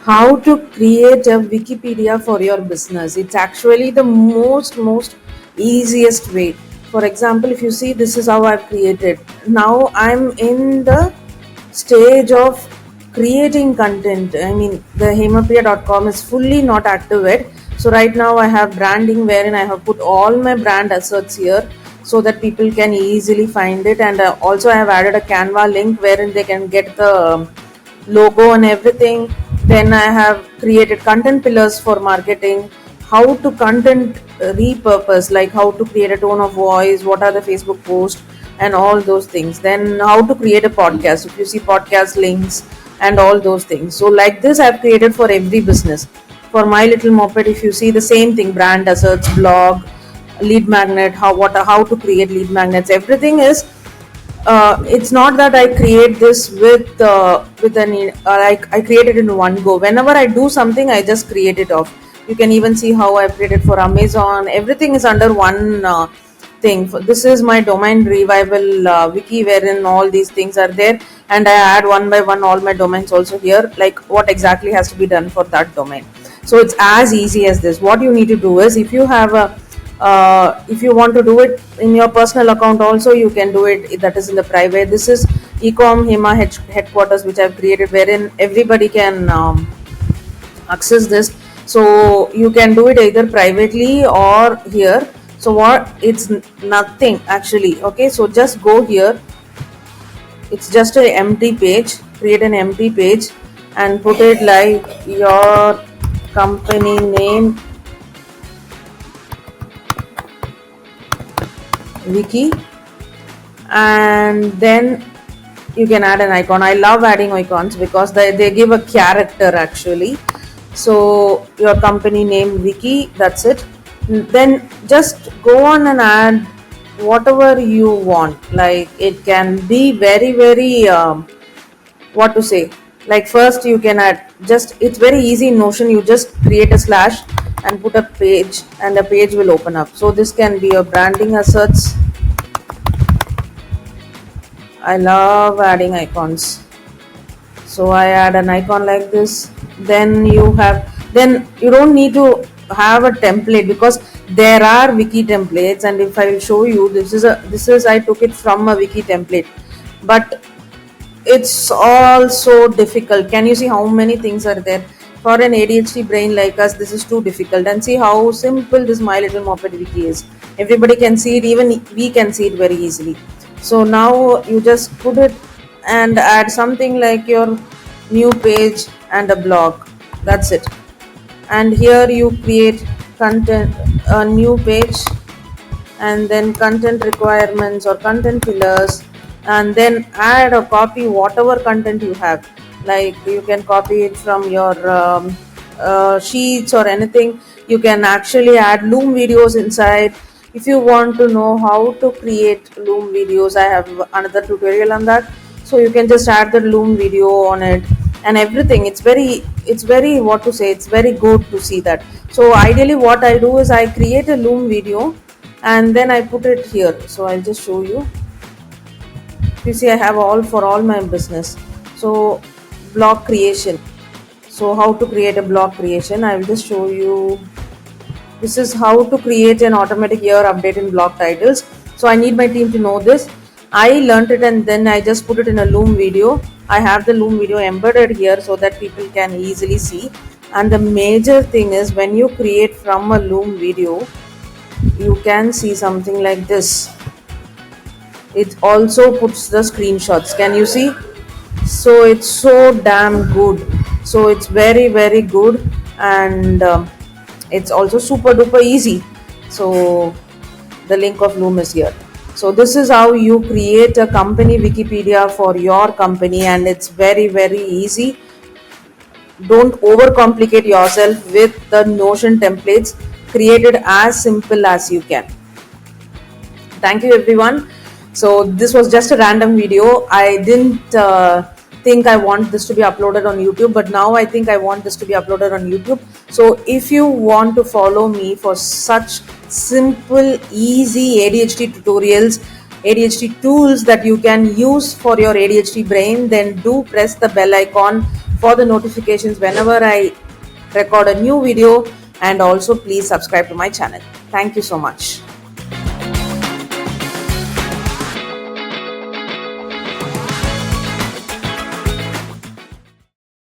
How to create a Wikipedia for your business. It's actually the most easiest way. For example, if you see, this is how I've created. Now I'm in the stage of creating content. I mean, the hemapriya.com is fully not active yet. So right now I have branding wherein I have put all my brand assets here so that people can easily find it, and also I have added a Canva link wherein they can get the logo and everything. Then I have created content pillars for marketing, how to content repurpose, like how to create a tone of voice, what are the Facebook posts, and all those things. Then how to create a podcast, if you see podcast links and all those things. So like this I've created for every business. For My Little Moped, if you see, the same thing: brand assets, blog, lead magnet, how to create lead magnets, everything is it's not that I create this with an like I create it in one go. Whenever I do something, I just create it off. You can even see how I created for Amazon. Everything is under one thing. This is my domain revival wiki, wherein all these things are there, and I add one by one all my domains also here, like what exactly has to be done for that domain. So it's as easy as this. What you need to do is, if you have a if you want to do it in your personal account also, you can do it, that is in the private. This is ecom hema headquarters, which I've created, wherein everybody can access this. So you can do it either privately or here. So what, it's nothing actually. Okay, so just go here. It's just an empty page. Create an empty page and put it like your company name wiki, and then you can add an icon. I love adding icons because they give a character actually. So your company name wiki, that's it. Then just go on and add whatever you want. Like it can be very what to say, like first you can add, just, it's very easy in Notion. You just create a slash and put a page, and the page will open up. So this can be your branding assets. I love adding icons. So I add an icon like this. Then you don't need to have a template, because there are wiki templates, and if I will show you, this is I took it from a wiki template, but it's all so difficult. Can you see how many things are there? For an ADHD brain like us, this is too difficult. And see how simple this My Little Moped wiki is. Everybody can see it, even we can see it very easily. So now you just put it and add something like your new page and a blog. That's it. And here you create content, a new page, and then content requirements or content pillars, and then add or copy whatever content you have. Like you can copy it from your sheets or anything. You can actually add Loom videos inside. If you want to know how to create Loom videos, I have another tutorial on that. So you can just add the Loom video on it and everything. It's very what to say, it's very good to see that. So ideally what I do is I create a Loom video and then I put it here. So I'll just show you. You see, I have all for all my business. So blog creation. So how to create a blog creation, I will just show you. This is how to create an automatic year update in blog titles. So I need my team to know this. I learned it and then I just put it in a Loom video. I have the Loom video embedded here so that people can easily see. And the major thing is, when you create from a Loom video, you can see something like this. It also puts the screenshots. Can you see? So it's so damn good. So it's very good, and it's also super duper easy. So the link of Loom is here. So this is how you create a company Wikipedia for your company, and it's very easy. Don't overcomplicate yourself with the Notion templates. Create it as simple as you can. Thank you everyone. So this was just a random video. I didn't think I want this to be uploaded on YouTube, but now I think I want this to be uploaded on YouTube. So if you want to follow me for such simple, easy ADHD tutorials, ADHD tools that you can use for your ADHD brain, then do press the bell icon for the notifications whenever I record a new video, and also please subscribe to my channel. Thank you so much.